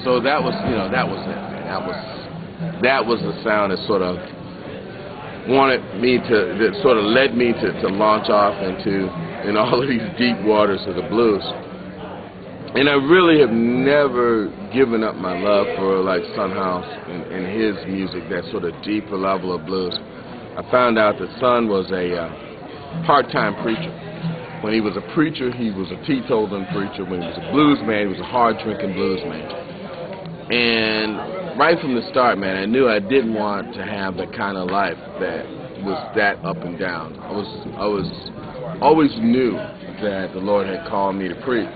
So that was, that was it, man. That was the sound that sort of wanted me that sort of led me to launch off into all of these deep waters of the blues. And I really have never given up my love for like Son House and his music, that sort of deeper level of blues. I found out that Son was a part-time preacher. When he was a preacher, he was a teetotaling preacher. When he was a blues man, he was a hard-drinking blues man. And right from the start, man, I knew I didn't want to have the kind of life that was that up and down. I always knew that the Lord had called me to preach.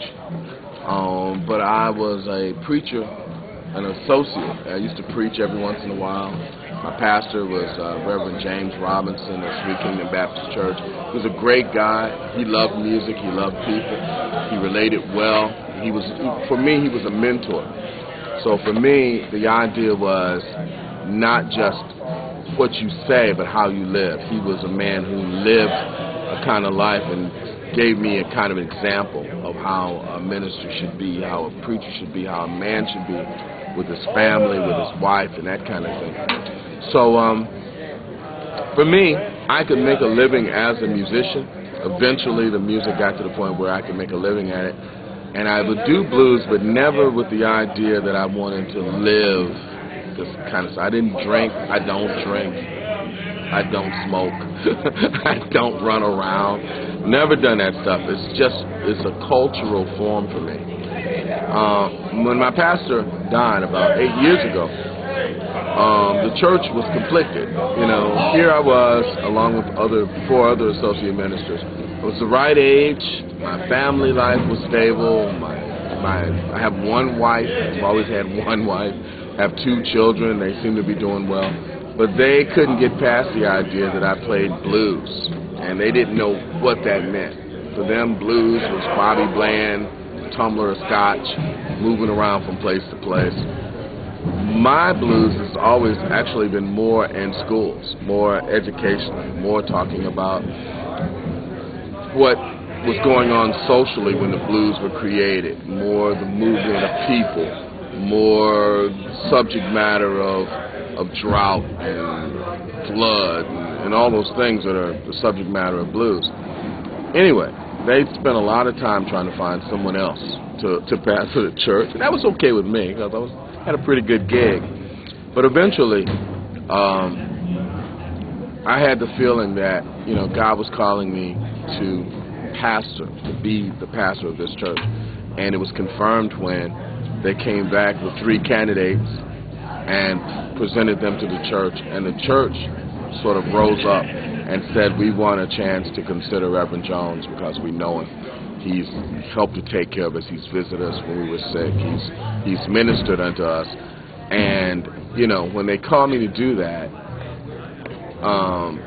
But I was a preacher, an associate. I used to preach every once in a while. My pastor was Reverend James Robinson of Sweet Kingdom Baptist Church. He was a great guy. He loved music. He loved people. He related well. For me, he was a mentor. So for me, the idea was not just what you say, but how you live. He was a man who lived a kind of life and gave me a kind of example of how a minister should be, how a preacher should be, how a man should be with his family, with his wife, and that kind of thing. So for me, I could make a living as a musician. Eventually, the music got to the point where I could make a living at it. And I would do blues, but never with the idea that I wanted to live this kind of stuff. I didn't drink. I don't drink. I don't smoke. I don't run around. Never done that stuff. It's a cultural form for me. When my pastor died about 8 years ago, the church was conflicted. Here I was, along with four other associate ministers. It was the right age. My family life was stable. I have one wife. I've always had one wife. I have 2 children. They seem to be doing well. But they couldn't get past the idea that I played blues, and they didn't know what that meant. For them, blues was Bobby Bland, a tumbler of scotch, moving around from place to place. My blues has always actually been more in schools, more educational, more talking about what was going on socially when the blues were created, more the movement of people, more subject matter of drought and flood and all those things that are the subject matter of blues. Anyway, they spent a lot of time trying to find someone else to pastor the church, and that was okay with me because I had a pretty good gig. But eventually, I had the feeling that God was calling me to be the pastor of this church, and it was confirmed when they came back with 3 candidates and presented them to the church, and the church sort of rose up and said, we want a chance to consider Reverend Jones because we know him. He's helped to take care of us. He's visited us when we were sick. He's ministered unto us. And, when they called me to do that,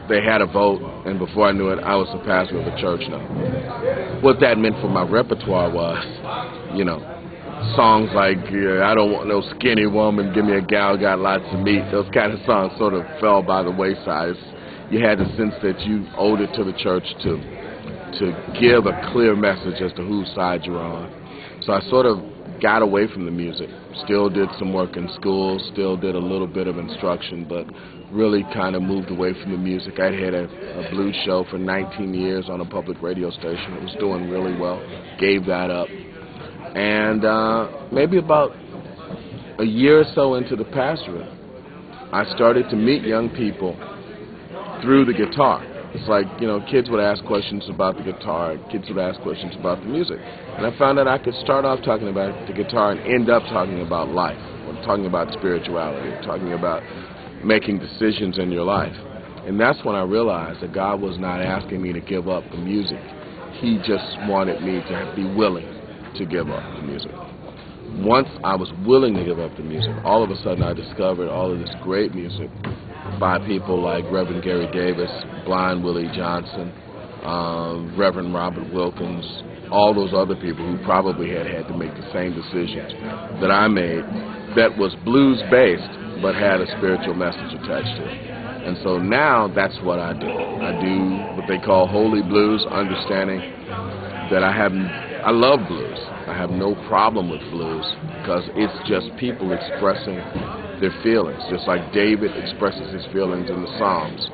they had a vote, and before I knew it, I was the pastor of the church now. What that meant for my repertoire was, songs like I Don't Want No Skinny Woman, Give Me a Gal Got Lots of Meat. Those kind of songs sort of fell by the wayside. You had the sense that you owed it to the church to give a clear message as to whose side you're on. So I sort of got away from the music. Still did some work in schools, still did a little bit of instruction, but really kind of moved away from the music. I had a blues show for 19 years on a public radio station. It was doing really well. Gave that up. And maybe about a year or so into the pastorate, I started to meet young people through the guitar. It's like, kids would ask questions about the guitar, kids would ask questions about the music. And I found that I could start off talking about the guitar and end up talking about life, or talking about spirituality, or talking about making decisions in your life. And that's when I realized that God was not asking me to give up the music. He just wanted me to be willing to give up the music. Once I was willing to give up the music, all of a sudden I discovered all of this great music by people like Reverend Gary Davis, Blind Willie Johnson, Reverend Robert Wilkins, all those other people who probably had to make the same decisions that I made, that was blues-based but had a spiritual message attached to it. And so now that's what I do. I do what they call holy blues, understanding that I love blues. I have no problem with blues because it's just people expressing their feelings, just like David expresses his feelings in the Psalms.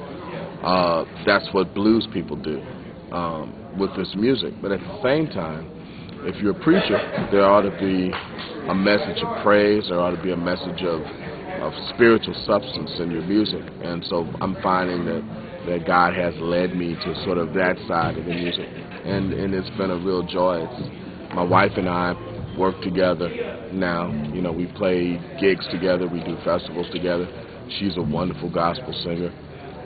That's what blues people do with this music. But at the same time, if you're a preacher, there ought to be a message of praise. There ought to be a message of spiritual substance in your music. And so I'm finding that God has led me to sort of that side of the music. And it's been a real joy. My wife and I work together now. You know, we play gigs together. We do festivals together. She's a wonderful gospel singer.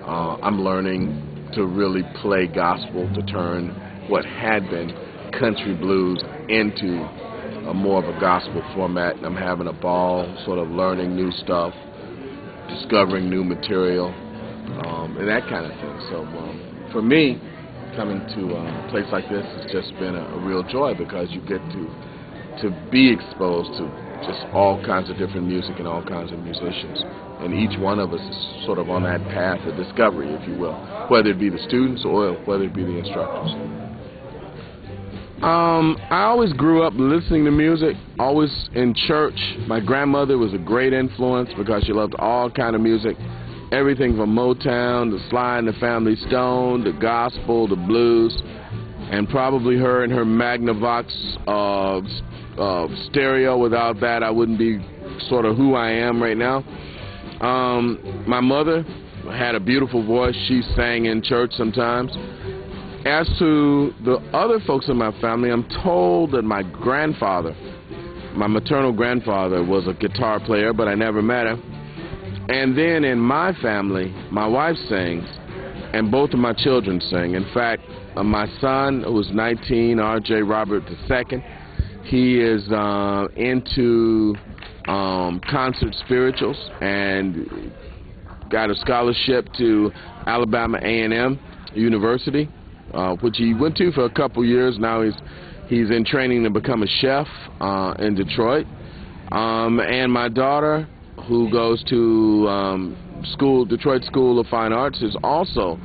I'm learning to really play gospel, to turn what had been country blues into more of a gospel format, and I'm having a ball sort of learning new stuff, discovering new material, and that kind of thing. So for me, coming to a place like this has just been a real joy because you get to be exposed to just all kinds of different music and all kinds of musicians. And each one of us is sort of on that path of discovery, if you will, whether it be the students or whether it be the instructors. I always grew up listening to music, always in church. My grandmother was a great influence because she loved all kind of music, everything from Motown, the Sly and the Family Stone, the gospel, the blues, and probably her and her Magnavox stereo. Without that, I wouldn't be sort of who I am right now. My mother had a beautiful voice. She sang in church sometimes. As to the other folks in my family, I'm told that my grandfather, my maternal grandfather, was a guitar player, but I never met him. And then in my family, my wife sings, and both of my children sing. In fact, my son, who was 19, R.J. Robert II, he is into concert spirituals and got a scholarship to Alabama A&M University, which he went to for a couple years. Now he's in training to become a chef in Detroit. And my daughter, who goes to Detroit School of Fine Arts, is also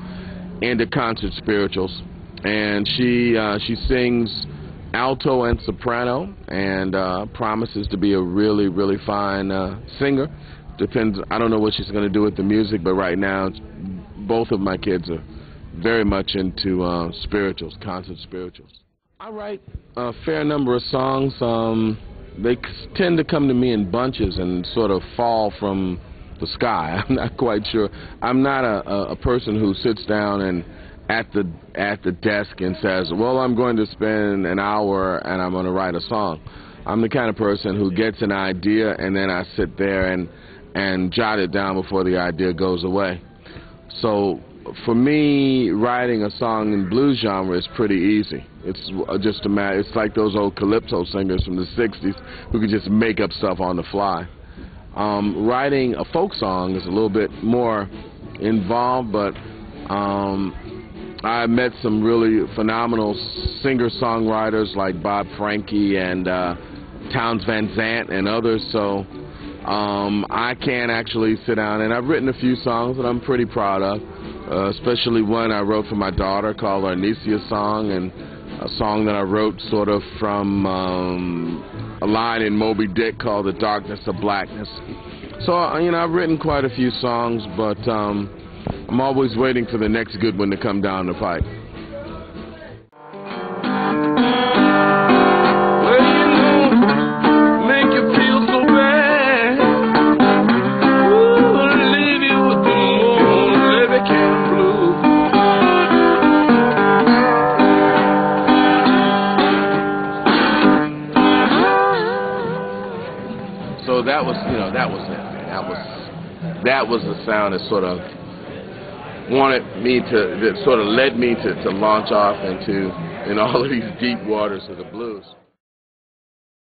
into concert spirituals, and she sings alto and soprano, and promises to be a really, really fine singer. Depends. I don't know what she's going to do with the music, but right now, both of my kids are very much into spirituals, concert spirituals. I write a fair number of songs. They tend to come to me in bunches and sort of fall from the sky. I'm not quite sure. I'm not a person who sits down and at the desk and says, well, I'm going to spend an hour and I'm going to write a song. I'm the kind of person who gets an idea and then I sit there and jot it down before the idea goes away. So for me, writing a song in blues genre is pretty easy. It's just a matter. It's like those old calypso singers from the '60s who could just make up stuff on the fly. Writing a folk song is a little bit more involved, but I met some really phenomenal singer-songwriters like Bob Franke and Townsend and others. So I can actually sit down, and I've written a few songs that I'm pretty proud of. Especially one I wrote for my daughter called Arnesia's Song, and a song that I wrote sort of from a line in Moby Dick called The Darkness of Blackness. So, you know, I've written quite a few songs, but I'm always waiting for the next good one to come down the pipe. So that was, you know, that was it, man. That was the sound that sort of wanted me that sort of led me to launch off into all of these deep waters of the blues.